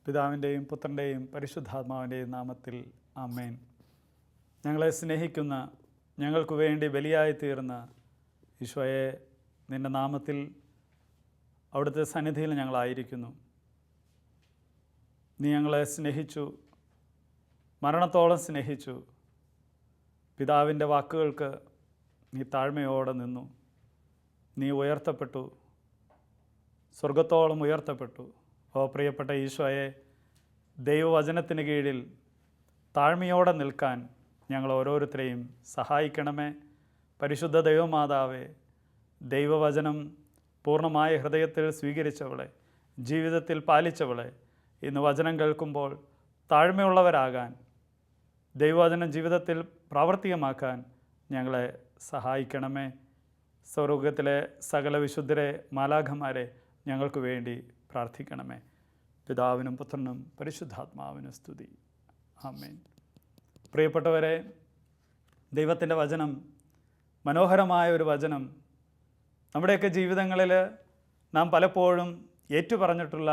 പിതാവിൻ്റെയും പുത്രൻ്റെയും പരിശുദ്ധാത്മാവിൻ്റെയും നാമത്തിൽ ആമേൻ. ഞങ്ങളെ സ്നേഹിക്കുന്ന, ഞങ്ങൾക്ക് വേണ്ടി ബലിയായി തീർന്ന ഈശോയെ, നിൻ്റെ നാമത്തിൽ അവിടുത്തെ സന്നിധിയിൽ ഞങ്ങളായിരിക്കുന്നു. നീ ഞങ്ങളെ സ്നേഹിച്ചു, മരണത്തോളം സ്നേഹിച്ചു. പിതാവിൻ്റെ വാക്കുകൾക്ക് നീ താഴ്മയോടെ നിന്നു. നീ ഉയർത്തപ്പെട്ടു, സ്വർഗത്തോളം ഉയർത്തപ്പെട്ടു. ഓ പ്രിയപ്പെട്ട ഈശോയെ, ദൈവവചനത്തിന് കീഴിൽ താഴ്മയോടെ നിൽക്കാൻ ഞങ്ങൾ ഓരോരുത്തരെയും സഹായിക്കണമേ. പരിശുദ്ധ ദൈവമാതാവേ, ദൈവവചനം പൂർണ്ണമായ ഹൃദയത്തിൽ സ്വീകരിച്ചവളെ, ജീവിതത്തിൽ പാലിച്ചവളെ, ഇന്ന് വചനം കേൾക്കുമ്പോൾ താഴ്മയുള്ളവരാകാൻ, ദൈവവചനം ജീവിതത്തിൽ പ്രാവർത്തികമാക്കാൻ ഞങ്ങളെ സഹായിക്കണമേ. സ്വർഗ്ഗത്തിലെ സകല വിശുദ്ധരെ, മാലാഖമാരെ ഞങ്ങൾക്ക് വേണ്ടി പ്രാർത്ഥിക്കണമേ. പിതാവിനും പുത്രനും പരിശുദ്ധാത്മാവിനും സ്തുതി. ആമേൻ. പ്രിയപ്പെട്ടവരെ, ദൈവത്തിൻ്റെ വചനം മനോഹരമായ ഒരു വചനം. നമ്മുടെയൊക്കെ ജീവിതങ്ങളിൽ നാം പലപ്പോഴും ഏറ്റുപറഞ്ഞിട്ടുള്ള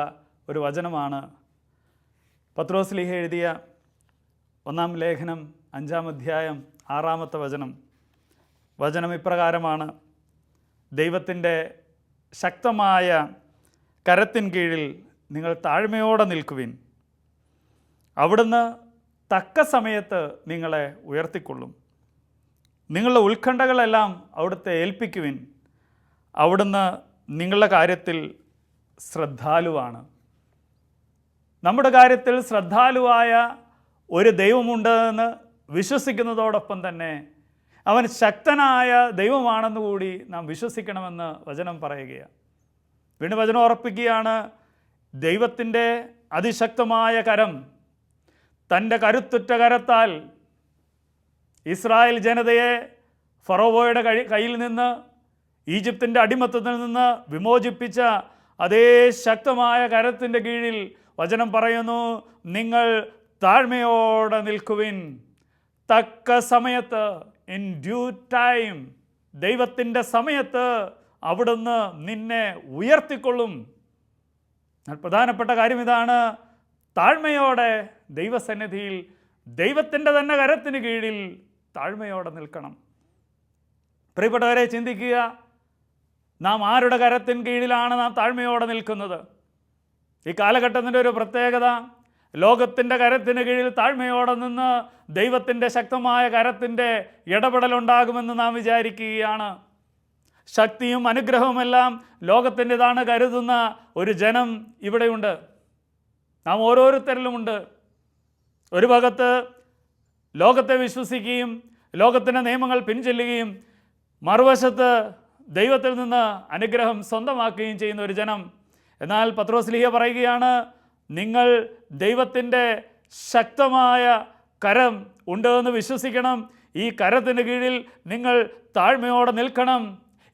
ഒരു വചനമാണ്. പത്രോസ്ലീഹ എഴുതിയ 1-ാം ലേഖനം 5-ാം അധ്യായം 6-ാമത്തെ വചനം. വചനം ഇപ്രകാരമാണ്: ദൈവത്തിൻ്റെ ശക്തമായ കരത്തിൻ കീഴിൽ നിങ്ങൾ താഴ്മയോടെ നിൽക്കുവിൻ. അവിടുന്ന് തക്ക സമയത്ത് നിങ്ങളെ ഉയർത്തിക്കൊള്ളും. നിങ്ങളുടെ ഉത്കണ്ഠകളെല്ലാം അവിടുത്തെ ഏൽപ്പിക്കുവിൻ. അവിടുന്ന് നിങ്ങളുടെ കാര്യത്തിൽ ശ്രദ്ധാലുവാണ്. നമ്മുടെ കാര്യത്തിൽ ശ്രദ്ധാലുവായ ഒരു ദൈവമുണ്ടെന്ന് വിശ്വസിക്കുന്നതോടൊപ്പം തന്നെ അവൻ ശക്തനായ ദൈവമാണെന്ന് കൂടി നാം വിശ്വസിക്കണമെന്ന് വചനം പറയുകയാണ്. വീണ്ടും വചനം ഉറപ്പിക്കുകയാണ്: ദൈവത്തിൻ്റെ അതിശക്തമായ കരം, തൻ്റെ കരുത്തുറ്റ കരത്താൽ ഇസ്രായേൽ ജനതയെ ഫറവോയുടെ കയ്യിൽ നിന്ന്, ഈജിപ്തിൻ്റെ അടിമത്തത്തിൽ നിന്ന് വിമോചിപ്പിച്ച അതേ ശക്തമായ കരത്തിൻ്റെ കീഴിൽ വചനം പറയുന്നു: നിങ്ങൾ താഴ്മയോടെ നിൽക്കുവിൻ. തക്ക സമയത്ത്, ഇൻ ഡ്യൂ ടൈം, ദൈവത്തിൻ്റെ സമയത്ത് അവിടുന്ന് നിന്നെ ഉയർത്തിക്കൊള്ളും. പ്രധാനപ്പെട്ട കാര്യം ഇതാണ്: താഴ്മയോടെ ദൈവസന്നിധിയിൽ, ദൈവത്തിൻ്റെ തന്നെ കരത്തിന് കീഴിൽ താഴ്മയോടെ നിൽക്കണം. പ്രിയപ്പെട്ടവരെ, ചിന്തിക്കുക, നാം ആരുടെ കരത്തിന് കീഴിലാണ് നാം താഴ്മയോടെ നിൽക്കുന്നത്? ഈ കാലഘട്ടത്തിൻ്റെ ഒരു പ്രത്യേകത, ലോകത്തിൻ്റെ കരത്തിന് കീഴിൽ താഴ്മയോടെ നിന്ന് ദൈവത്തിൻ്റെ ശക്തമായ കരത്തിൻ്റെ ഇടപെടലുണ്ടാകുമെന്ന് നാം വിചാരിക്കുകയാണ്. ശക്തിയും അനുഗ്രഹവുമെല്ലാം ലോകത്തിൻ്റെതാണ് കരുതുന്ന ഒരു ജനം ഇവിടെയുണ്ട്. നാം ഓരോരുത്തരിലുമുണ്ട്. ഒരു ഭാഗത്ത് ലോകത്തെ വിശ്വസിക്കുകയും ലോകത്തിൻ്റെ നിയമങ്ങൾ പിൻചെല്ലുകയും, മറുവശത്ത് ദൈവത്തിൽ നിന്ന് അനുഗ്രഹം സ്വന്തമാക്കുകയും ചെയ്യുന്ന ഒരു ജനം. എന്നാൽ പത്രോസ്ലീഹ പറയുകയാണ്: നിങ്ങൾ ദൈവത്തിൻ്റെ ശക്തമായ കരം ഉണ്ടെന്ന് വിശ്വസിക്കണം. ഈ കരത്തിന് കീഴിൽ നിങ്ങൾ താഴ്മയോടെ നിൽക്കണം.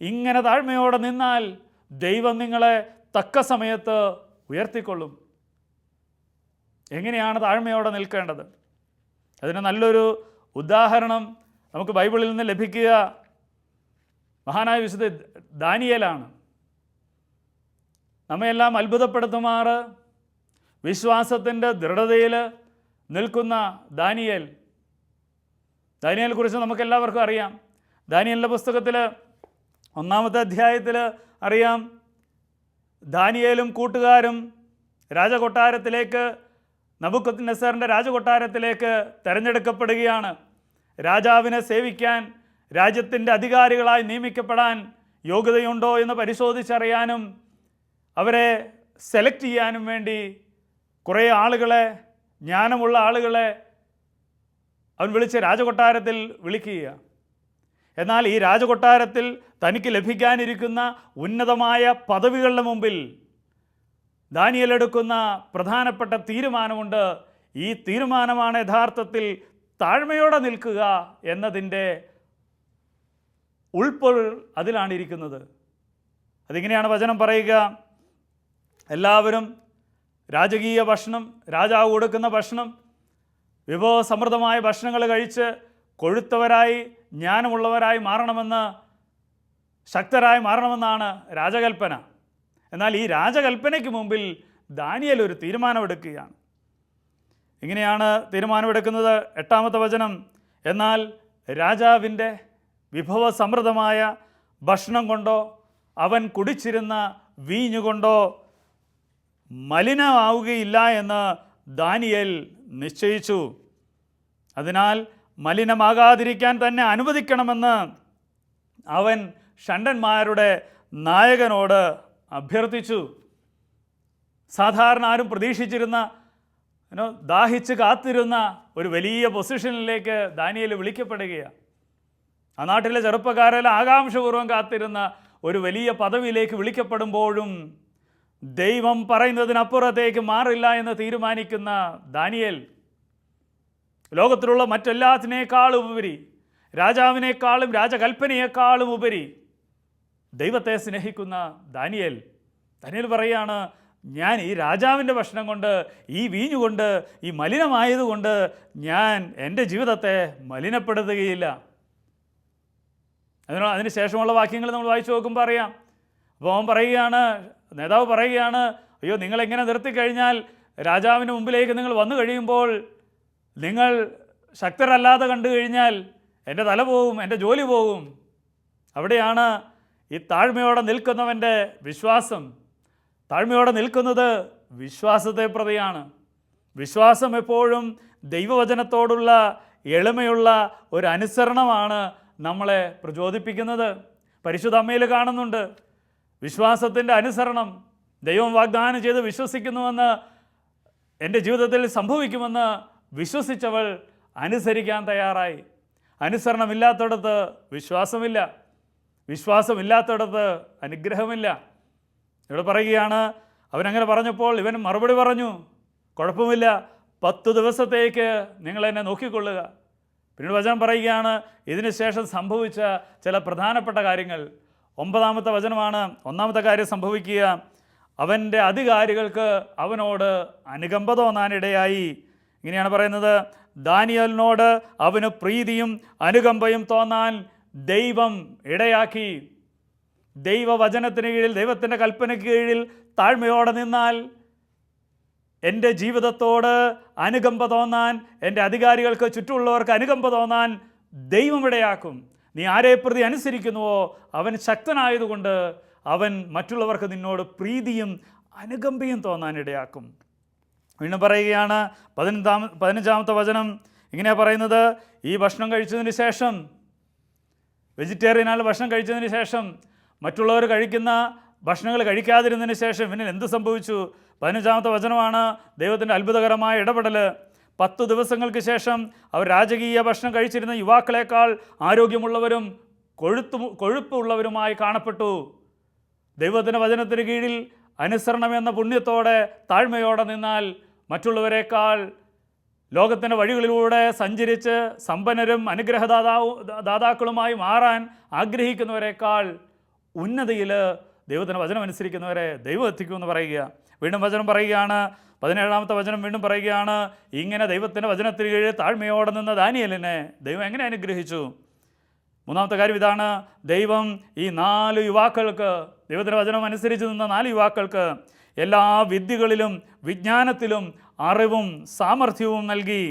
ഇങ്ങനെ താഴ്മയോടെ നിന്നാൽ ദൈവം നിങ്ങളെ തക്ക സമയത്ത് ഉയർത്തിക്കൊള്ളും. എങ്ങനെയാണ് താഴ്മയോടെ നിൽക്കേണ്ടത്? അതിന് നല്ലൊരു ഉദാഹരണം നമുക്ക് ബൈബിളിൽ നിന്ന് ലഭിക്കുക മഹാനായ വിശുദ്ധ ദാനിയേലാണ്. നമ്മയെല്ലാം അത്ഭുതപ്പെടുത്തുമാറ് വിശ്വാസത്തിൻ്റെ ദൃഢതയിൽ നിൽക്കുന്ന ദാനിയേലിനെ കുറിച്ച് നമുക്കെല്ലാവർക്കും അറിയാം. ദാനിയേലിൻ്റെ പുസ്തകത്തിൽ 1-ാമത്തെ അധ്യായത്തിൽ അറിയാം, ദാനിയേലും കൂട്ടുകാരും രാജകൊട്ടാരത്തിലേക്ക്, നബൂഖദ്നേസറിൻ്റെ രാജകൊട്ടാരത്തിലേക്ക് തിരഞ്ഞെടുക്കപ്പെടുകയാണ്. രാജാവിനെ സേവിക്കാൻ, രാജ്യത്തിൻ്റെ അധികാരികളായി നിയമിക്കപ്പെടാൻ യോഗ്യതയുണ്ടോ എന്ന് പരിശോധിച്ചറിയാനും അവരെ സെലക്ട് ചെയ്യാനും വേണ്ടി കുറേ ആളുകളെ, ജ്ഞാനമുള്ള ആളുകളെ അവൻ വിളിച്ച് രാജകൊട്ടാരത്തിൽ വിളിക്കുക. എന്നാൽ ഈ രാജകൊട്ടാരത്തിൽ തനിക്ക് ലഭിക്കാനിരിക്കുന്ന ഉന്നതമായ പദവികളുടെ മുമ്പിൽ ദാനിയേൽ എടുക്കുന്ന പ്രധാനപ്പെട്ട തീരുമാനമുണ്ട്. ഈ തീരുമാനമാണ് യഥാർത്ഥത്തിൽ താഴ്മയോടെ നിൽക്കുക എന്നതിൻ്റെ ഉൾപ്പൊരുൾ അതിലാണ് ഇരിക്കുന്നത്. അതിങ്ങനെയാണ് വചനം പറയുക: എല്ലാവരും രാജകീയ ഭക്ഷണം, രാജാവ് കൊടുക്കുന്ന ഭക്ഷണം, വിഭവസമൃദ്ധമായ ഭക്ഷണങ്ങൾ കഴിച്ച് കൊഴുത്തവരായി, ജ്ഞാനമുള്ളവരായി മാറണമെന്ന്, ശക്തരായി മാറണമെന്നാണ് രാജകൽപ്പന. എന്നാൽ ഈ രാജകൽപ്പനയ്ക്ക് മുമ്പിൽ ദാനിയേൽ ഒരു തീരുമാനമെടുക്കുകയാണ്. ഇങ്ങനെയാണ് തീരുമാനമെടുക്കുന്നത്. 8-ാമത്തെ വചനം, എന്നാൽ രാജാവിൻ്റെ വിഭവസമൃദ്ധമായ ഭക്ഷണം കൊണ്ടോ അവൻ കുടിച്ചിരുന്ന വീഞ്ഞുകൊണ്ടോ മലിനമാവുകയില്ല എന്ന് ദാനിയേൽ നിശ്ചയിച്ചു. അതിനാൽ മലിനമാകാതിരിക്കാൻ തന്നെ അനുവദിക്കണമെന്ന് അവൻ ഷണ്ഡന്മാരുടെ നായകനോട് അഭ്യർത്ഥിച്ചു. സാധാരണ ആരും പ്രതീക്ഷിച്ചിരുന്ന, ദാഹിച്ച് കാത്തിരുന്ന ഒരു വലിയ പൊസിഷനിലേക്ക് ദാനിയേൽ വിളിക്കപ്പെടുകയാണ്. ആ നാട്ടിലെ ചെറുപ്പക്കാരെല്ലാം ആകാംക്ഷപൂർവ്വം കാത്തിരുന്ന ഒരു വലിയ പദവിയിലേക്ക് വിളിക്കപ്പെടുമ്പോഴും ദൈവം പറയുന്നതിനപ്പുറത്തേക്ക് മാറില്ല എന്ന് തീരുമാനിക്കുന്ന ദാനിയേൽ ലോകത്തിലുള്ള മറ്റെല്ലാത്തിനേക്കാളും ഉപരി, രാജാവിനേക്കാളും രാജകൽപ്പനയേക്കാളും ഉപരി ദൈവത്തെ സ്നേഹിക്കുന്ന ദാനിയേൽ പറയുകയാണ്, ഞാൻ ഈ രാജാവിൻ്റെ ഭക്ഷണം കൊണ്ട്, ഈ വീഞ്ഞുകൊണ്ട്, ഈ മലിനമായതുകൊണ്ട് ഞാൻ എൻ്റെ ജീവിതത്തെ മലിനപ്പെടുത്തുകയില്ല. അതിന് ശേഷമുള്ള വാക്യങ്ങൾ നമ്മൾ വായിച്ചു നോക്കുമ്പോൾ അറിയാം. അപ്പോൾ അവൻ പറയുകയാണ്, നേതാവ് പറയുകയാണ്, അയ്യോ, നിങ്ങളെങ്ങനെ നിർത്തിക്കഴിഞ്ഞാൽ രാജാവിന് മുമ്പിലേക്ക് നിങ്ങൾ വന്നു കഴിയുമ്പോൾ നിങ്ങൾ ശക്തരല്ലാതെ കണ്ടു കഴിഞ്ഞാൽ എൻ്റെ തല പോവും, എൻ്റെ ജോലി പോവും. അവിടെയാണ് ഈ താഴ്മയോടെ നിൽക്കുന്നവൻ്റെ വിശ്വാസം. താഴ്മയോടെ നിൽക്കുന്നത് വിശ്വാസത്തെ പ്രതിയാണ്. വിശ്വാസം എപ്പോഴും ദൈവവചനത്തോടുള്ള എളിമയുള്ള ഒരു അനുസരണമാണ് നമ്മളെ പ്രചോദിപ്പിക്കുന്നത്. പരിശുദ്ധ അമ്മയിൽ കാണുന്നുണ്ട് വിശ്വാസത്തിൻ്റെ അനുസരണം. ദൈവം വാഗ്ദാനം ചെയ്ത് വിശ്വസിക്കുന്നുവെന്ന്, എൻ്റെ ജീവിതത്തിൽ സംഭവിക്കുമെന്ന് വിശ്വസിച്ചവൾ അനുസരിക്കാൻ തയ്യാറായി. അനുസരണമില്ലാത്തടത്ത് വിശ്വാസമില്ല, വിശ്വാസമില്ലാത്തടത്ത് അനുഗ്രഹമില്ല. ഇവിടെ പറയുകയാണ്, അവനങ്ങനെ പറഞ്ഞപ്പോൾ ഇവൻ മറുപടി പറഞ്ഞു, കുഴപ്പമില്ല, 10 ദിവസത്തേക്ക് നിങ്ങളെന്നെ നോക്കിക്കൊള്ളുക. പിന്നീട് വചനം പറയുകയാണ്, ഇതിന് ശേഷം സംഭവിച്ച ചില പ്രധാനപ്പെട്ട കാര്യങ്ങൾ. 9-ാമത്തെ വചനമാണ്. 1-ാമത്തെ കാര്യം സംഭവിക്കുക, അവൻ്റെ അധികാരികൾക്ക് അവനോട് അനുകമ്പ തോന്നാനിടയായി. ഇങ്ങനെയാണ് പറയുന്നത്, ദാനിയേലിനോട് അവന് പ്രീതിയും അനുകമ്പയും തോന്നാൻ ദൈവം ഇടയാക്കി. ദൈവവചനത്തിന് കീഴിൽ, ദൈവത്തിൻ്റെ കൽപ്പനയ്ക്ക് കീഴിൽ താഴ്മയോടെ നിന്നാൽ എൻ്റെ ജീവിതത്തോട് അനുകമ്പ തോന്നാൻ, എൻ്റെ അധികാരികൾക്ക് ചുറ്റുമുള്ളവർക്ക് അനുകമ്പ തോന്നാൻ ദൈവം ഇടയാക്കും. നീ ആരെ പ്രതി അനുസരിക്കുന്നുവോ അവൻ ശക്തനായതുകൊണ്ട് അവൻ മറ്റുള്ളവർക്ക് നിന്നോട് പ്രീതിയും അനുകമ്പയും തോന്നാൻ ഇടയാക്കും. വീണ്ടും പറയുകയാണ് 15-ാമത്തെ വചനം ഇങ്ങനെയാണ് പറയുന്നത്, ഈ ഭക്ഷണം കഴിച്ചതിന് ശേഷം, വെജിറ്റേറിയനാൽ ഭക്ഷണം കഴിച്ചതിന് ശേഷം, മറ്റുള്ളവർ കഴിക്കുന്ന ഭക്ഷണങ്ങൾ കഴിക്കാതിരുന്നതിന് ശേഷം ഇവനിൽ എന്ത് സംഭവിച്ചു? 15-ാമത്തെ വചനമാണ് ദൈവത്തിൻ്റെ അത്ഭുതകരമായ ഇടപെടൽ. 10 ദിവസങ്ങൾക്ക് ശേഷം അവർ രാജകീയ ഭക്ഷണം കഴിച്ചിരുന്ന യുവാക്കളെക്കാൾ ആരോഗ്യമുള്ളവരും കൊഴുപ്പുള്ളവരുമായി കാണപ്പെട്ടു. ദൈവത്തിൻ്റെ വചനത്തിന് കീഴിൽ അനുസരണം എന്ന പുണ്യത്തോടെ താഴ്മയോടെ നിന്നാൽ മറ്റുള്ളവരെക്കാൾ ലോകത്തിൻ്റെ വഴികളിലൂടെ സഞ്ചരിച്ച് സമ്പന്നരും അനുഗ്രഹദാതാക്കളുമായി മാറാൻ ആഗ്രഹിക്കുന്നവരെക്കാൾ ഉന്നതിയിൽ ദൈവത്തിൻ്റെ വചനം അനുസരിക്കുന്നവരെ ദൈവം എത്തിക്കുമെന്ന് പറയുക. വീണ്ടും വചനം പറയുകയാണ്, 17-ാമത്തെ വചനം വീണ്ടും പറയുകയാണ്, ഇങ്ങനെ ദൈവത്തിൻ്റെ വചനത്തിന് കീഴിൽ താഴ്മയോടെ നിന്ന ദാനിയേലിനെ ദൈവം എങ്ങനെ അനുഗ്രഹിച്ചു? 3-ാമത്തെ കാര്യം ഇതാണ്, ദൈവം ഈ 4 യുവാക്കൾക്ക്, ദൈവത്തിൻ്റെ വചനം അനുസരിച്ച് നിന്ന 4 യുവാക്കൾക്ക് എല്ലാ വിദ്യകളിലും വിജ്ഞാനത്തിലും അറിവും സാമർഥ്യവും നൽകി.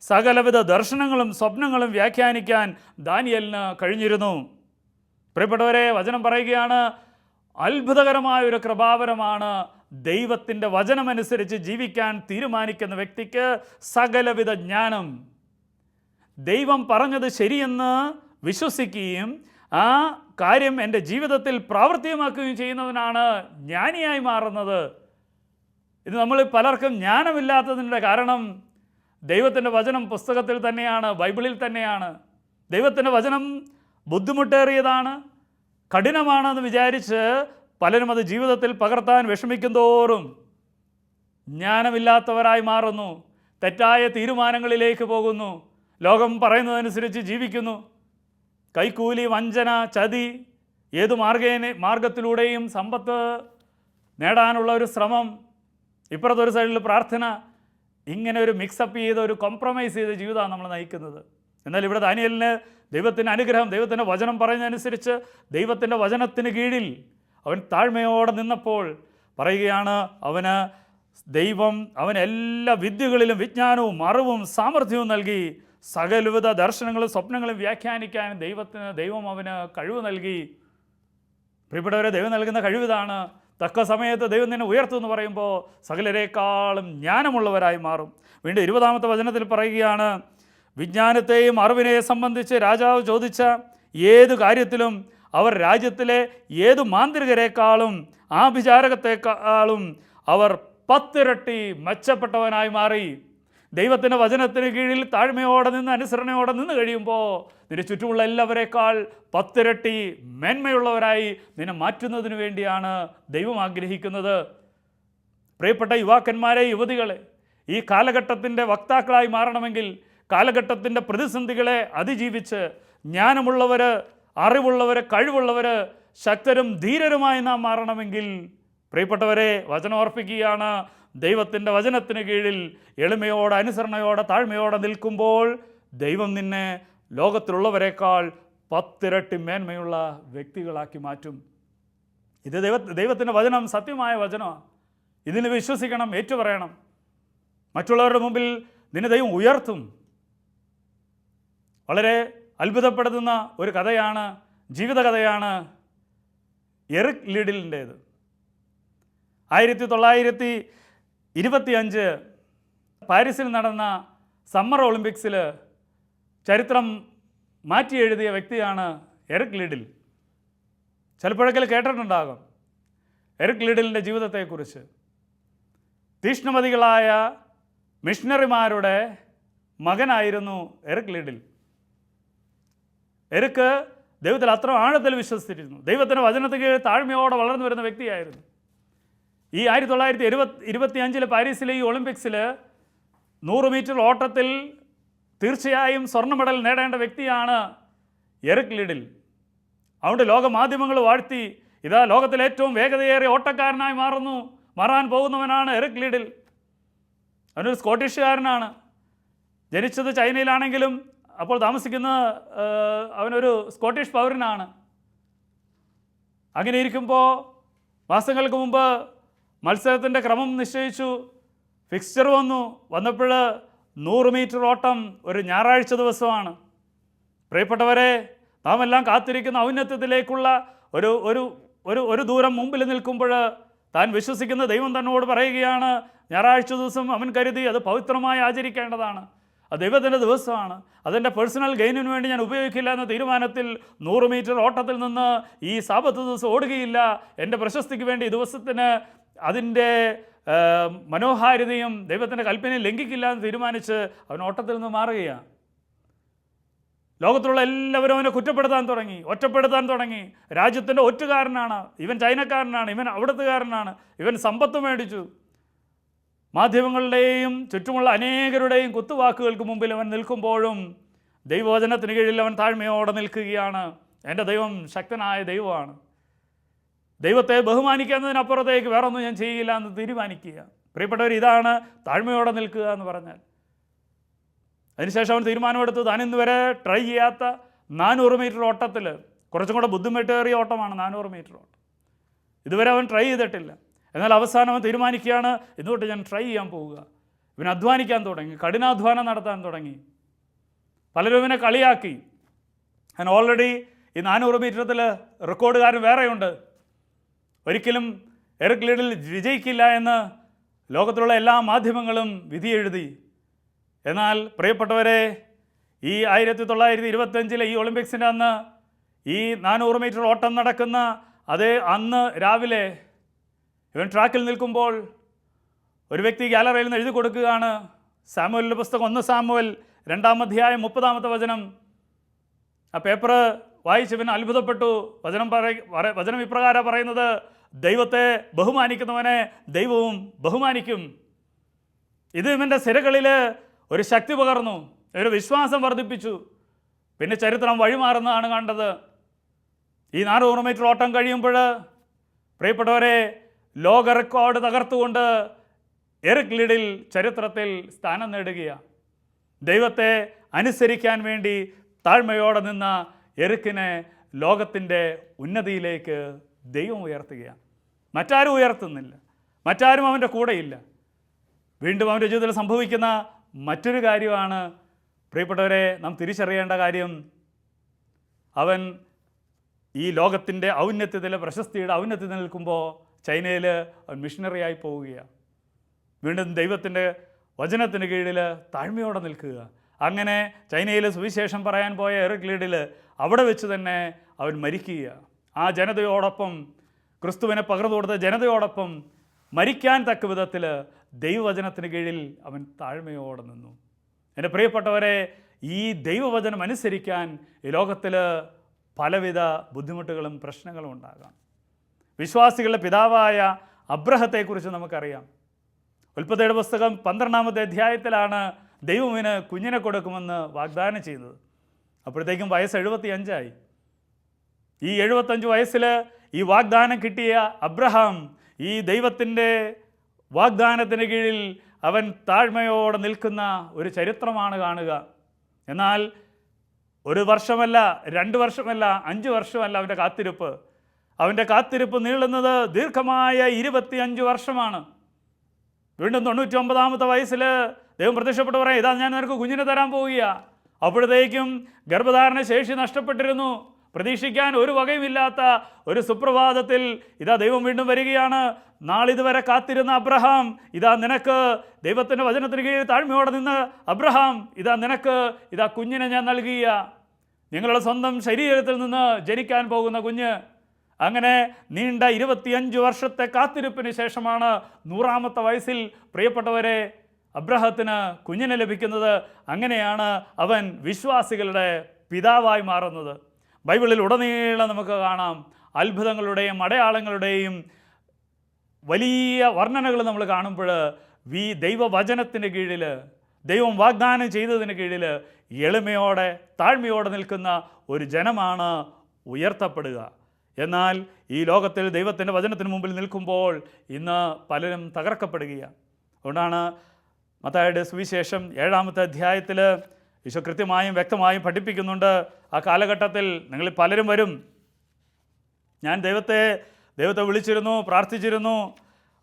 സകലവിധ ദർശനങ്ങളും സ്വപ്നങ്ങളും വ്യാഖ്യാനിക്കാൻ ദാനിയേലിന് കഴിഞ്ഞിരുന്നു. പ്രിയപ്പെട്ടവരെ, വചനം പറയുകയാണ്, അത്ഭുതകരമായൊരു കൃപാവരമാണ് ദൈവത്തിൻ്റെ വചനമനുസരിച്ച് ജീവിക്കാൻ തീരുമാനിക്കുന്ന വ്യക്തിക്ക് സകലവിധ ജ്ഞാനം. ദൈവം പറഞ്ഞത് ശരിയെന്ന് വിശ്വസിക്കുകയും ആ കാര്യം എൻ്റെ ജീവിതത്തിൽ പ്രാവർത്തികമാക്കുകയും ചെയ്യുന്നവനാണ് ജ്ഞാനിയായി മാറുന്നത്. ഇത് നമ്മൾ പലർക്കും ജ്ഞാനമില്ലാത്തതിൻ്റെ കാരണം ദൈവത്തിൻ്റെ വചനം പുസ്തകത്തിൽ തന്നെയാണ്, ബൈബിളിൽ തന്നെയാണ്. ദൈവത്തിൻ്റെ വചനം ബുദ്ധിമുട്ടേറിയതാണ്, കഠിനമാണെന്ന് വിചാരിച്ച് പലരും അത് ജീവിതത്തിൽ പകർത്താൻ വിഷമിക്കും തോറും ജ്ഞാനമില്ലാത്തവരായി മാറുന്നു, തെറ്റായ തീരുമാനങ്ങളിലേക്ക് പോകുന്നു, ലോകം പറയുന്നതനുസരിച്ച് ജീവിക്കുന്നു. കൈക്കൂലി, വഞ്ചന, ചതി, ഏതു മാർഗത്തിലൂടെയും സമ്പത്ത് നേടാനുള്ള ഒരു ശ്രമം, ഇപ്പുറത്തൊരു സൈഡിൽ പ്രാർത്ഥന, ഇങ്ങനെ ഒരു മിക്സപ്പ് ചെയ്ത് ഒരു കോംപ്രമൈസ് ചെയ്ത ജീവിതമാണ് നമ്മൾ നയിക്കുന്നത്. എന്നാൽ ഇവിടെ ദാനിയേലിന് ദൈവത്തിൻ്റെ അനുഗ്രഹം, ദൈവത്തിൻ്റെ വചനം പറയുന്നതനുസരിച്ച് ദൈവത്തിൻ്റെ വചനത്തിന് കീഴിൽ അവൻ താഴ്മയോടെ നിന്നപ്പോൾ പറയുകയാണ്, അവന് ദൈവം അവന് എല്ലാ വിദ്യകളിലും വിജ്ഞാനവും അറിവും സാമർഥ്യവും നൽകി. സകലവിധ ദർശനങ്ങളും സ്വപ്നങ്ങളും വ്യാഖ്യാനിക്കാൻ ദൈവം അവന് കഴിവ് നൽകി. പ്രിയപ്പെട്ടവരെ, ദൈവം നൽകുന്ന കഴിവിതാണ്. തക്ക സമയത്ത് ദൈവം നിന്നെ ഉയർത്തുമെന്ന് പറയുമ്പോൾ സകലരേക്കാളും ജ്ഞാനമുള്ളവരായി മാറും. വീണ്ടും 20-ാമത്തെ വചനത്തിൽ പറയുകയാണ്, വിജ്ഞാനത്തെയും അറിവിനെയും സംബന്ധിച്ച് രാജാവ് ചോദിച്ച ഏതു കാര്യത്തിലും അവർ രാജ്യത്തിലെ ഏതു മാന്ത്രികരെക്കാളും ആഭിചാരകത്തെക്കാളും അവർ 10 ഇരട്ടി മെച്ചപ്പെട്ടവനായി മാറി. ദൈവത്തിൻ്റെ വചനത്തിന് കീഴിൽ താഴ്മയോടെ നിന്ന് അനുസരണയോടെ നിന്ന് കഴിയുമ്പോൾ നിന്റെ ചുറ്റുമുള്ള എല്ലാവരേക്കാൾ 10 ഇരട്ടി മേന്മയുള്ളവരായി നിന്നെ മാറ്റുന്നതിന് വേണ്ടിയാണ് ദൈവം ആഗ്രഹിക്കുന്നത്. പ്രിയപ്പെട്ട യുവാക്കന്മാരെ, യുവതികളെ, ഈ കാലഘട്ടത്തിൻ്റെ വക്താക്കളായി മാറണമെങ്കിൽ, കാലഘട്ടത്തിൻ്റെ പ്രതിസന്ധികളെ അതിജീവിച്ച് ജ്ഞാനമുള്ളവർ, അറിവുള്ളവർ, കഴിവുള്ളവർ, ശക്തരും ധീരരുമായി നാം മാറണമെങ്കിൽ, പ്രിയപ്പെട്ടവരെ, വചനം ഓർപ്പിക്കുകയാണ്, ദൈവത്തിൻ്റെ വചനത്തിന് കീഴിൽ എളിമയോടെ അനുസരണയോടെ താഴ്മയോടെ നിൽക്കുമ്പോൾ ദൈവം നിന്നെ ലോകത്തിലുള്ളവരെക്കാൾ 10 ഇരട്ടി മേന്മയുള്ള വ്യക്തികളാക്കി മാറ്റും. ഇത് ദൈവത്തിൻ്റെ വചനം സത്യമായ വചനമാണ്. ഇതിന് വിശ്വസിക്കണം, ഏറ്റുപറയണം. മറ്റുള്ളവരുടെ മുമ്പിൽ നിന്നെ ദൈവം ഉയർത്തും. വളരെ അത്ഭുതപ്പെടുത്തുന്ന ഒരു കഥയാണ്, ജീവിത കഥയാണ് എറിക് ലിഡിലിൻ്റേത്. 1925 പാരീസിൽ നടന്ന സമ്മർ ഒളിമ്പിക്സിൽ ചരിത്രം മാറ്റി എഴുതിയ വ്യക്തിയാണ് എറിക് ലിഡിൽ. ചിലപ്പോഴൊക്കെ കേട്ടിട്ടുണ്ടാകും എറിക് ലിഡിലിൻ്റെ ജീവിതത്തെക്കുറിച്ച്. തീക്ഷ്ണമതികളായ മിഷണറിമാരുടെ മകനായിരുന്നു എറിക് ലിഡിൽ. എറിക്ക് ദൈവത്തിൽ അത്ര ആഴത്തിൽ വിശ്വസിച്ചിരുന്നു. ദൈവത്തിൻ്റെ വചനത്തിൽ താഴ്മയോടെ വളർന്നു വരുന്ന വ്യക്തിയായിരുന്നു. ഈ 1925 പാരീസിലെ ഈ ഒളിമ്പിക്സിൽ 100 മീറ്റർ ഓട്ടത്തിൽ തീർച്ചയായും സ്വർണ്ണ മെഡൽ നേടേണ്ട വ്യക്തിയാണ് എറിക് ലിഡിൽ. അതുകൊണ്ട് ലോകമാധ്യമങ്ങൾ വാഴ്ത്തി, ഇതാ ലോകത്തിലെ ഏറ്റവും വേഗതയേറിയ ഓട്ടക്കാരനായി മാറാൻ പോകുന്നവനാണ് എറിക് ലിഡിൽ. അവനൊരു സ്കോട്ടിഷുകാരനാണ്. ജനിച്ചത് ചൈനയിലാണെങ്കിലും അപ്പോൾ താമസിക്കുന്ന അവനൊരു സ്കോട്ടിഷ് പൗരനാണ്. അങ്ങനെ ഇരിക്കുമ്പോൾ മാസങ്ങൾക്ക് മുമ്പ് മത്സരത്തിൻ്റെ ക്രമം നിശ്ചയിച്ചു. ഫിക്സ്ചർ വന്നപ്പോൾ 100 മീറ്റർ ഓട്ടം ഒരു ഞായറാഴ്ച ദിവസമാണ്. പ്രിയപ്പെട്ടവരെ, നാം എല്ലാം കാത്തിരിക്കുന്ന ഔന്നത്യത്തിലേക്കുള്ള ഒരു ദൂരം മുമ്പിൽ നിൽക്കുമ്പോൾ താൻ വിശ്വസിക്കുന്ന ദൈവം തന്നോട് പറയുകയാണ്, ഞായറാഴ്ച ദിവസം അവൻ കരുതി അത് പവിത്രമായി ആചരിക്കേണ്ടതാണ്, അത് ദൈവത്തിൻ്റെ ദിവസമാണ്, അതെൻ്റെ പേഴ്സണൽ ഗെയിനിന് വേണ്ടി ഞാൻ ഉപയോഗിക്കില്ല എന്ന തീരുമാനത്തിൽ 100 മീറ്റർ ഓട്ടത്തിൽ നിന്ന് ഈ സാബത്ത് ദിവസം ഓടുകയില്ല. എൻ്റെ പ്രശസ്തിക്ക് വേണ്ടി ഈ ദിവസത്തിന് അതിൻ്റെ മനോഹാരിതയും ദൈവത്തിൻ്റെ കൽപ്പനയും ലംഘിക്കില്ല എന്ന് തീരുമാനിച്ച് അവൻ ഓട്ടത്തിൽ നിന്ന് മാറുകയാണ്. ലോകത്തിലുള്ള എല്ലാവരും അവനെ കുറ്റപ്പെടുത്താൻ തുടങ്ങി, ഒറ്റപ്പെടുത്താൻ തുടങ്ങി. രാജ്യത്തിൻ്റെ ഒറ്റുകാരനാണ് ഇവൻ, ചൈനക്കാരനാണ് ഇവൻ, അവിടുത്തുകാരനാണ് ഇവൻ, സമ്പത്ത് മേടിച്ചു. മാധ്യമങ്ങളുടെയും ചുറ്റുമുള്ള അനേകരുടെയും കുത്തുവാക്കുകൾക്ക് മുമ്പിൽ അവൻ നിൽക്കുമ്പോഴും ദൈവവചനത്തിന് കീഴിൽ അവൻ താഴ്മയോടെ നിൽക്കുകയാണ്. എൻ്റെ ദൈവം ശക്തനായ ദൈവമാണ്. ദൈവത്തെ ബഹുമാനിക്കുന്നതിനപ്പുറത്തേക്ക് വേറെ ഒന്നും ഞാൻ ചെയ്യില്ല എന്ന് തീരുമാനിക്കുക. പ്രിയപ്പെട്ടവർ, ഇതാണ് താഴ്മയോടെ നിൽക്കുക എന്ന് പറഞ്ഞാൽ. അതിനുശേഷം അവൻ തീരുമാനമെടുത്ത് താൻ ഇന്ന് വരെ ട്രൈ ചെയ്യാത്ത 400 മീറ്റർ ഓട്ടത്തിൽ, കുറച്ചും കൂടെ ബുദ്ധിമുട്ടേറിയ ഓട്ടമാണ് 400 മീറ്റർ ഓട്ടം, ഇതുവരെ അവൻ ട്രൈ ചെയ്തിട്ടില്ല. എന്നാൽ അവസാനം അവൻ തീരുമാനിക്കുകയാണ്, ഇതുകൊണ്ട് ഞാൻ ട്രൈ ചെയ്യാൻ പോവുക. ഇവൻ അധ്വാനിക്കാൻ തുടങ്ങി, കഠിനാധ്വാനം നടത്താൻ തുടങ്ങി. പലരും ഇവനെ കളിയാക്കി. അവൻ ഓൾറെഡി ഈ 400 മീറ്ററിൽ റെക്കോർഡുകാരൻ വേറെയുണ്ട്, ഒരിക്കലും എറിക് ലിഡിൽ വിജയിക്കില്ല എന്ന് ലോകത്തിലുള്ള എല്ലാ മാധ്യമങ്ങളും വിധി എഴുതി. എന്നാൽ പ്രിയപ്പെട്ടവരെ, ഈ 1925 ഈ ഒളിമ്പിക്സിൻ്റെ അന്ന് ഈ 400 മീറ്റർ ഓട്ടം നടക്കുന്ന അതേ അന്ന് രാവിലെ ഇവൻ ട്രാക്കിൽ നിൽക്കുമ്പോൾ ഒരു വ്യക്തി ഗാലറിയിൽ നിന്ന് എഴുതി കൊടുക്കുകയാണ്, സാമുവലിൻ്റെ പുസ്തകം 1 സാമുവൽ 2-ാം അധ്യായം 30-ാമത്തെ വചനം. ആ പേപ്പർ വായിച്ചവൻ അത്ഭുതപ്പെട്ടു. വചനം ഇപ്രകാരം പറയുന്നത്, ദൈവത്തെ ബഹുമാനിക്കുന്നവനെ ദൈവവും ബഹുമാനിക്കും. ഇത് ഇവൻ്റെ സിരകളിൽ ഒരു ശക്തി പകർന്നു, ഒരു വിശ്വാസം വർദ്ധിപ്പിച്ചു. പിന്നെ ചരിത്രം വഴിമാറുന്നതാണ് കണ്ടത്. ഈ 400 മീറ്റർ ഓട്ടം കഴിയുമ്പോൾ പ്രിയപ്പെട്ടവരെ, ലോക റെക്കോർഡ് തകർത്തുകൊണ്ട് എറിക് ലിഡിൽ ചരിത്രത്തിൽ സ്ഥാനം നേടുകയാണ്. ദൈവത്തെ അനുസരിക്കാൻ വേണ്ടി താഴ്മയോടെ നിന്ന എറിക്കിനെ ലോകത്തിൻ്റെ ഉന്നതിയിലേക്ക് ദൈവം ഉയർത്തുകയാണ്. മറ്റാരും ഉയർത്തുന്നില്ല, മറ്റാരും അവൻ്റെ കൂടെയില്ല. വീണ്ടും അവൻ്റെ ജീവിതത്തിൽ സംഭവിക്കുന്ന മറ്റൊരു കാര്യമാണ് പ്രിയപ്പെട്ടവരെ നാം തിരിച്ചറിയേണ്ട കാര്യം. അവൻ ഈ ലോകത്തിൻ്റെ ഔന്നത്യത്തിലെ പ്രശസ്തിയുടെ ഔന്നത്യത്തിൽ നിൽക്കുമ്പോൾ ചൈനയിൽ അവൻ മിഷണറിയായി പോവുകയാണ്. വീണ്ടും ദൈവത്തിൻ്റെ വചനത്തിന് കീഴിൽ താഴ്മയോടെ നിൽക്കുക. അങ്ങനെ ചൈനയിൽ സുവിശേഷം പറയാൻ പോയ എറിക്ലീഡിൽ അവിടെ വെച്ച് തന്നെ അവൻ മരിക്കുക. ആ ജനതയോടൊപ്പം, ക്രിസ്തുവിനെ പകർന്നു കൊടുത്ത ജനതയോടൊപ്പം മരിക്കാൻ തക്ക വിധത്തിൽ ദൈവവചനത്തിന് കീഴിൽ അവൻ താഴ്മയോടെ നിന്നു. എൻ്റെ പ്രിയപ്പെട്ടവരെ, ഈ ദൈവവചനം അനുസരിക്കാൻ ഈ ലോകത്തിൽ പലവിധ ബുദ്ധിമുട്ടുകളും പ്രശ്നങ്ങളും ഉണ്ടാകാം. വിശ്വാസികളുടെ പിതാവായ അബ്രഹത്തെക്കുറിച്ച് നമുക്കറിയാം. ഉൽപ്പത്തിയുടെ പുസ്തകം 12-ാമത്തെ അധ്യായത്തിലാണ് ദൈവമിന് കുഞ്ഞിനെ കൊടുക്കുമെന്ന് വാഗ്ദാനം ചെയ്യുന്നത്. അപ്പോഴത്തേക്കും വയസ്സ് 75 ഈ 75 വയസ്സിൽ ഈ വാഗ്ദാനം കിട്ടിയ അബ്രഹാം ഈ ദൈവത്തിൻ്റെ വാഗ്ദാനത്തിന് കീഴിൽ അവൻ താഴ്മയോടെ നിൽക്കുന്ന ഒരു ചരിത്രമാണ് കാണുക. എന്നാൽ 1 വർഷമല്ല, 2 വർഷമല്ല, 5 വർഷമല്ല അവൻ്റെ കാത്തിരിപ്പ് നീളുന്നത് ദീർഘമായ 25 വർഷമാണ്. വീണ്ടും 99-ാമത്തെ വയസ്സിൽ ദൈവം പ്രത്യക്ഷപ്പെട്ട് പറയാം, ഇതാ ഞാൻ നിനക്ക് കുഞ്ഞിനെ തരാൻ പോവുക. അപ്പോഴത്തേക്കും ഗർഭധാരണ ശേഷി നഷ്ടപ്പെട്ടിരുന്നു. പ്രതീക്ഷിക്കാൻ ഒരു വകയുമില്ലാത്ത ഒരു സുപ്രഭാതത്തിൽ ഇതാ ദൈവം വീണ്ടും വരികയാണ്. നാളിതുവരെ കാത്തിരുന്ന അബ്രഹാം, ഇതാ നിനക്ക് ദൈവത്തിൻ്റെ വചനത്തിന് കീഴിൽ താഴ്മയോടെ നിന്ന് അബ്രഹാം, ഇതാ നിനക്ക് ഇതാ കുഞ്ഞിനെ ഞാൻ നൽകിയ, നിങ്ങളുടെ സ്വന്തം ശരീരത്തിൽ നിന്ന് ജനിക്കാൻ പോകുന്ന കുഞ്ഞ്. അങ്ങനെ നീണ്ട 25 വർഷത്തെ കാത്തിരിപ്പിന് ശേഷമാണ് 100-ാമത്തെ വയസ്സിൽ പ്രിയപ്പെട്ടവരെ അബ്രഹത്തിന് കുഞ്ഞിനെ ലഭിക്കുന്നത്. അങ്ങനെയാണ് അവൻ വിശ്വാസികളുടെ പിതാവായി മാറുന്നത്. ബൈബിളിൽ ഉടനീളം നമുക്ക് കാണാം അത്ഭുതങ്ങളുടെയും അടയാളങ്ങളുടെയും വലിയ വർണ്ണനകൾ നമ്മൾ കാണുമ്പോൾ ദൈവവചനത്തിന് കീഴിൽ, ദൈവം വാഗ്ദാനം ചെയ്തതിന് കീഴിൽ എളിമയോടെ താഴ്മയോടെ നിൽക്കുന്ന ഒരു ജനമാണ് ഉയർത്തപ്പെടുക. എന്നാൽ ഈ ലോകത്തിൽ ദൈവത്തിൻ്റെ വചനത്തിന് മുമ്പിൽ നിൽക്കുമ്പോൾ ഇന്ന് പലരും തകർക്കപ്പെടുകയാണ്. അതുകൊണ്ടാണ് മത്തായിയുടെ സുവിശേഷം 7-ാമത്തെ അധ്യായത്തിൽ ഈശോ കൃത്യമായും വ്യക്തമായും പഠിപ്പിക്കുന്നുണ്ട്. ആ കാലഘട്ടത്തിൽ നിങ്ങളിൽ പലരും വരും, ഞാൻ ദൈവത്തെ വിളിച്ചിരുന്നു, പ്രാർത്ഥിച്ചിരുന്നു,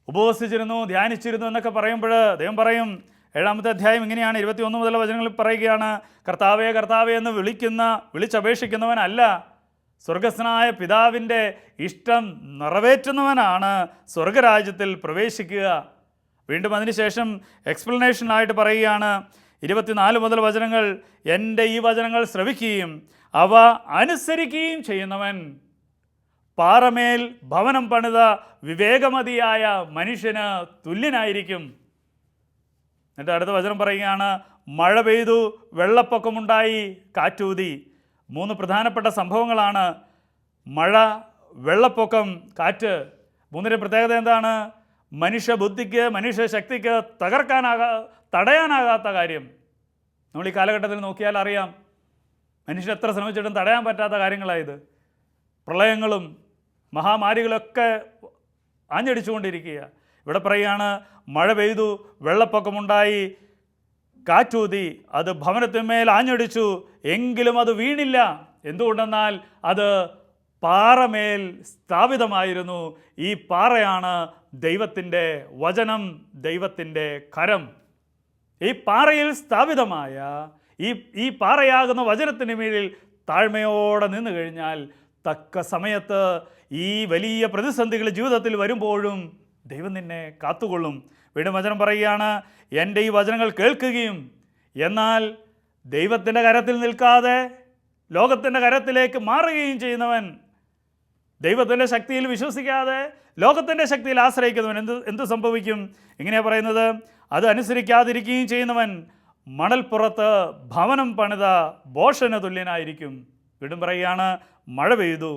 ഉപവസിച്ചിരുന്നു, ധ്യാനിച്ചിരുന്നു എന്നൊക്കെ പറയുമ്പോൾ ദൈവം പറയും, 7-ാമത്തെ അധ്യായം ഇങ്ങനെയാണ്, 21 മുതലുള്ള വചനങ്ങളിൽ പറയുകയാണ്, കർത്താവേ കർത്താവേ എന്ന് വിളിച്ചപേക്ഷിക്കുന്നവനല്ല, സ്വർഗസ്ഥനായ പിതാവിൻ്റെ ഇഷ്ടം നിറവേറ്റുന്നവനാണ് സ്വർഗരാജ്യത്തിൽ പ്രവേശിക്കുക. വീണ്ടും അതിനുശേഷം എക്സ്പ്ലനേഷനായിട്ട് പറയുകയാണ്, 24 മുതൽ വചനങ്ങൾ, എൻ്റെ ഈ വചനങ്ങൾ ശ്രവിക്കുകയും അവ അനുസരിക്കുകയും ചെയ്യുന്നവൻ പാറമേൽ ഭവനം പണിത വിവേകമതിയായ മനുഷ്യന് തുല്യനായിരിക്കും. എന്നിട്ട് അടുത്ത വചനം പറയുകയാണ്, മഴ പെയ്തു, വെള്ളപ്പൊക്കമുണ്ടായി, കാറ്റൂതി. 3 പ്രധാനപ്പെട്ട സംഭവങ്ങളാണ് മഴ, വെള്ളപ്പൊക്കം, കാറ്റ്. 3ന്റെ പ്രത്യേകത എന്താണ്? മനുഷ്യബുദ്ധിക്ക്, മനുഷ്യശക്തിക്ക് തടയാനാകാത്ത കാര്യം. നമ്മൾ ഈ കാലഘട്ടത്തിൽ നോക്കിയാൽ അറിയാം, മനുഷ്യൻ എത്ര ശ്രമിച്ചിട്ടും തടയാൻ പറ്റാത്ത കാര്യങ്ങളായത്. പ്രളയങ്ങളും മഹാമാരികളൊക്കെ ആഞ്ഞടിച്ചുകൊണ്ടിരിക്കുക. ഇവിടെ പറയുകയാണ്, മഴ പെയ്തു, വെള്ളപ്പൊക്കമുണ്ടായി, കാറ്റൂതി, അത് ഭവനത്തിന്മേൽ ആഞ്ഞടിച്ചു, എങ്കിലും അത് വീണില്ല. എന്തുകൊണ്ടെന്നാൽ അത് പാറമേൽ സ്ഥാപിതമായിരുന്നു. ഈ പാറയാണ് ദൈവത്തിൻ്റെ വചനം, ദൈവത്തിൻ്റെ കരം. ഈ പാറയിൽ സ്ഥാപിതമായ ഈ പാറയാകുന്ന വചനത്തിന് മേലിൽ താഴ്മയോടെ നിന്നു കഴിഞ്ഞാൽ തക്ക സമയത്ത് ഈ വലിയ പ്രതിസന്ധികൾ ജീവിതത്തിൽ വരുമ്പോഴും ദൈവം നിന്നെ കാത്തുകൊള്ളും. വീണ്ടും വചനം പറയുകയാണ്, എൻ്റെ ഈ വചനങ്ങൾ കേൾക്കുകയും എന്നാൽ ദൈവത്തിൻ്റെ കരത്തിൽ നിൽക്കാതെ ലോകത്തിൻ്റെ കരത്തിലേക്ക് മാറുകയും ചെയ്യുന്നവൻ, ദൈവത്തിൻ്റെ ശക്തിയിൽ വിശ്വസിക്കാതെ ലോകത്തിൻ്റെ ശക്തിയിൽ ആശ്രയിക്കുന്നവൻ എന്ത് സംഭവിക്കും? ഇങ്ങനെയാണ് പറയുന്നത്, അത് അനുസരിക്കാതിരിക്കുകയും ചെയ്യുന്നവൻ മണൽപ്പുറത്ത് ഭവനം പണിത ഭോഷന് തുല്യനായിരിക്കും. വീണ്ടും പറയുകയാണ്, മഴ പെയ്തു,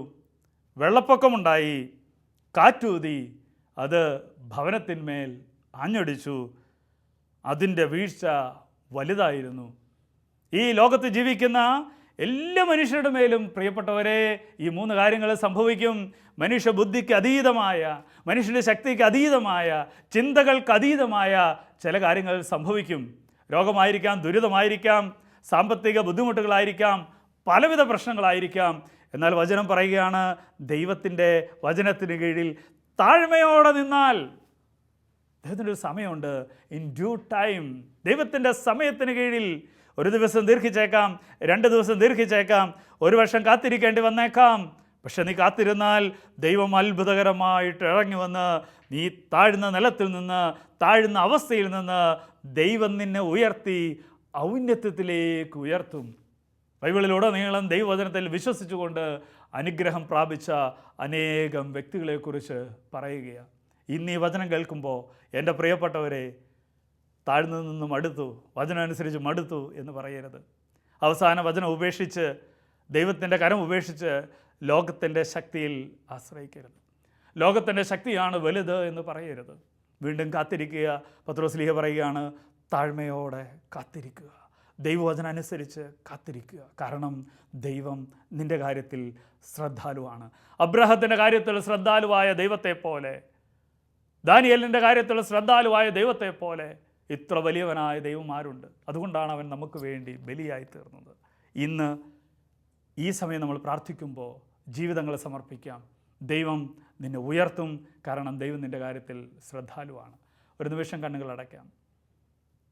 വെള്ളപ്പൊക്കമുണ്ടായി, കാറ്റൂതി, അത് ഭവനത്തിന്മേൽ ആഞ്ഞടിച്ചു, അതിൻ്റെ വീഴ്ച വലുതായിരുന്നു. ഈ ലോകത്ത് ജീവിക്കുന്ന എല്ലാ മനുഷ്യരുടെ മേലും പ്രിയപ്പെട്ടവരെ ഈ 3 കാര്യങ്ങൾ സംഭവിക്കും. മനുഷ്യബുദ്ധിക്ക് അതീതമായ, മനുഷ്യൻ്റെ ശക്തിക്ക് അതീതമായ, ചിന്തകൾക്ക് അതീതമായ ചില കാര്യങ്ങൾ സംഭവിക്കും. രോഗമായിരിക്കാം, ദുരിതമായിരിക്കാം, സാമ്പത്തിക ബുദ്ധിമുട്ടുകളായിരിക്കാം, പലവിധ പ്രശ്നങ്ങളായിരിക്കാം. എന്നാൽ വചനം പറയുകയാണ്, ദൈവത്തിൻ്റെ വചനത്തിന് കീഴിൽ താഴ്മയോടെ നിന്നാൽ ദൈവത്തിൻ്റെ ഒരു സമയമുണ്ട്. ഇൻ ഡ്യൂ ടൈം, ദൈവത്തിൻ്റെ സമയത്തിന് കീഴിൽ ഒരു ദിവസം ദീർഘിച്ചേക്കാം, 2 ദിവസം ദീർഘിച്ചേക്കാം, 1 വർഷം കാത്തിരിക്കേണ്ടി വന്നേക്കാം. പക്ഷെ നീ കാത്തിരുന്നാൽ ദൈവം അത്ഭുതകരമായിട്ട് ഇറങ്ങി വന്ന് നീ താഴ്ന്ന നിലത്തിൽ നിന്ന്, താഴ്ന്ന അവസ്ഥയിൽ നിന്ന് ദൈവം നിന്നെ ഉയർത്തി ഔന്നത്യത്തിലേക്ക് ഉയർത്തും. ബൈബിളിലുടനീളം ദൈവവചനത്തിൽ വിശ്വസിച്ചുകൊണ്ട് അനുഗ്രഹം പ്രാപിച്ച അനേകം വ്യക്തികളെക്കുറിച്ച് പറയുകയാണ്. ഇന്ന് ഈ വചനം കേൾക്കുമ്പോൾ എൻ്റെ പ്രിയപ്പെട്ടവരെ, താഴ്ന്നു നിന്ന് മടുത്തു, വചനം അനുസരിച്ച് മടുത്തു എന്ന് പറയരുത്. അവസാന വചനം ഉപേക്ഷിച്ച്, ദൈവത്തിൻ്റെ കരം ഉപേക്ഷിച്ച് ലോകത്തിൻ്റെ ശക്തിയിൽ ആശ്രയിക്കരുത്. ലോകത്തിൻ്റെ ശക്തിയാണ് വലുത് എന്ന് പറയരുത്. വീണ്ടും കാത്തിരിക്കുക. പത്രോസ്ലീഹ പറയുകയാണ്, താഴ്മയോടെ കാത്തിരിക്കുക, ദൈവവചനം അനുസരിച്ച് കാത്തിരിക്കുക. കാരണം ദൈവം നിൻ്റെ കാര്യത്തിൽ ശ്രദ്ധാലുവാണ്. അബ്രഹത്തിൻ്റെ കാര്യത്തിൽ ശ്രദ്ധാലുവായ ദൈവത്തെ പോലെ, ദാനിയേലിൻ്റെ കാര്യത്തിൽ ശ്രദ്ധാലുവായ ദൈവത്തെ പോലെ ഇത്ര വലിയവനായ ദൈവമാരുണ്ട്. അതുകൊണ്ടാണ് അവൻ നമുക്ക് വേണ്ടി ബലിയായി തീർന്നത്. ഇന്ന് ഈ സമയം നമ്മൾ പ്രാർത്ഥിക്കുമ്പോൾ ജീവിതങ്ങളെ സമർപ്പിക്കാം. ദൈവം നിന്നെ ഉയർത്തും. കാരണം ദൈവം നിൻ്റെ കാര്യത്തിൽ ശ്രദ്ധാലുവാണ്. ഒരു നിമിഷം കണ്ണുകൾ അടയ്ക്കാം.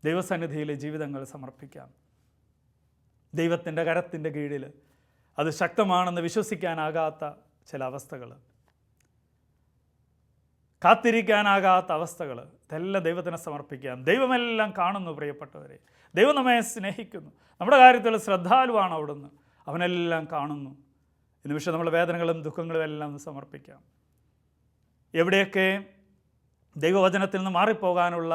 ദൈവസന്നിധിയിലെ ജീവിതങ്ങൾ സമർപ്പിക്കാം. ദൈവത്തിൻ്റെ കരത്തിൻ്റെ കീഴിൽ അത് ശക്തമാണെന്ന് വിശ്വസിക്കാനാകാത്ത ചില അവസ്ഥകൾ, കാത്തിരിക്കാനാകാത്ത അവസ്ഥകൾ, ഇതെല്ലാം ദൈവത്തിന് സമർപ്പിക്കാം. ദൈവമെല്ലാം കാണുന്നു പ്രിയപ്പെട്ടവരെ. ദൈവം നമ്മെ സ്നേഹിക്കുന്നു. നമ്മുടെ കാര്യത്തിൽ ശ്രദ്ധാലുവാണ് അവിടുന്ന്. അവനെല്ലാം കാണുന്നു. ഈ നിമിഷം നമ്മുടെ വേദനകളും ദുഃഖങ്ങളും എല്ലാം സമർപ്പിക്കാം. എവിടെയൊക്കെ ദൈവവചനത്തിൽ നിന്ന് മാറിപ്പോകാനുള്ള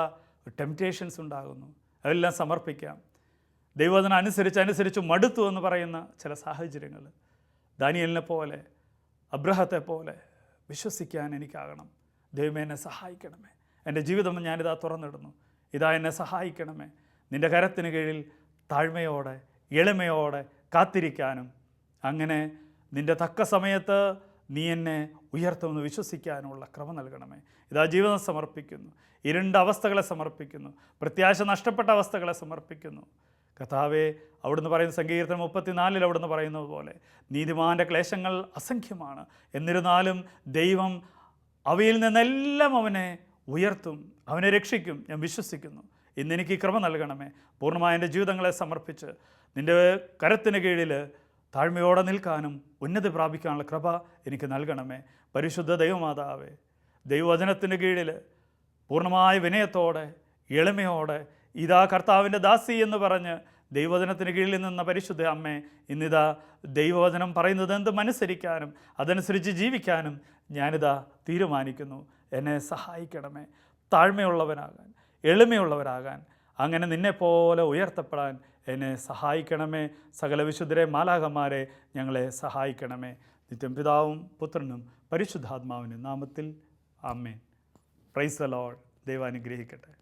ടെംപ്റ്റേഷൻസ് ഉണ്ടാകുന്നു, അതെല്ലാം സമർപ്പിക്കാം. ദൈവവചനം അനുസരിച്ച് മടുത്തു എന്ന് പറയുന്ന ചില സാഹചര്യങ്ങൾ, ദാനിയേലിനെ പോലെ, അബ്രഹത്തെ പോലെ വിശ്വസിക്കാൻ എനിക്കാകണം. ദൈവമേ, എന്നെ സഹായിക്കണമേ. എൻ്റെ ജീവിതം ഞാനിതാ തുറന്നിടുന്നു. ഇതാ എന്നെ സഹായിക്കണമേ. നിൻ്റെ കരത്തിന് കീഴിൽ താഴ്മയോടെ എളിമയോടെ കാത്തിരിക്കാനും, അങ്ങനെ നിൻ്റെ തക്ക സമയത്ത് നീ എന്നെ ഉയർത്തുമെന്ന് വിശ്വസിക്കാനുള്ള കൃപ നൽകണമേ. ഇതാ ജീവിതം സമർപ്പിക്കുന്നു. ഇരുണ്ട അവസ്ഥകളെ സമർപ്പിക്കുന്നു. പ്രത്യാശ നഷ്ടപ്പെട്ട അവസ്ഥകളെ സമർപ്പിക്കുന്നു. കർത്താവേ, അവിടുന്ന് പറയുന്ന സങ്കീർത്തനം 34 അവിടുന്ന് പറയുന്നത് പോലെ നീതിമാൻ്റെ ക്ലേശങ്ങൾ അസംഖ്യമാണ്, എന്നിരുന്നാലും ദൈവം അവയിൽ നിന്നെല്ലാം അവനെ ഉയർത്തും, അവനെ രക്ഷിക്കും. ഞാൻ വിശ്വസിക്കുന്നു. ഇന്നെനിക്ക് കൃപ നൽകണമേ. പൂർണ്ണമായ എൻ്റെ ജീവിതങ്ങളെ സമർപ്പിച്ച് നിൻ്റെ കരത്തിന് കീഴിൽ താഴ്മയോടെ നിൽക്കാനും ഉന്നതി പ്രാപിക്കാനുള്ള കൃപ എനിക്ക് നൽകണമേ. പരിശുദ്ധ ദൈവമാതാവേ, ദൈവവചനത്തിന് കീഴിൽ പൂർണ്ണമായ വിനയത്തോടെ എളിമയോടെ ഇതാ കർത്താവിൻ്റെ ദാസി എന്ന് പറഞ്ഞ് ദൈവവചനത്തിന് കീഴിൽ നിന്ന പരിശുദ്ധ അമ്മേ, ഇന്നിതാ ദൈവവചനം പറയുന്നത് എന്തും അനുസരിക്കാനും അതനുസരിച്ച് ജീവിക്കാനും ഞാനിതാ തീരുമാനിക്കുന്നു. എന്നെ സഹായിക്കണമേ. താഴ്മയുള്ളവനാകാൻ, എളിമയുള്ളവരാകാൻ, അങ്ങനെ നിന്നെപ്പോലെ ഉയർത്തപ്പെടാൻ എന്നെ സഹായിക്കണമേ. സകല വിശുദ്ധരെ മാലാഖമാരെ ഞങ്ങളെ സഹായിക്കണമേ. നിത്യം പിതാവും പുത്രനും പരിശുദ്ധാത്മാവിൻ്റെ നാമത്തിൽ ആമേൻ. Praise the Lord. ദൈവം അനുഗ്രഹിക്കട്ടെ.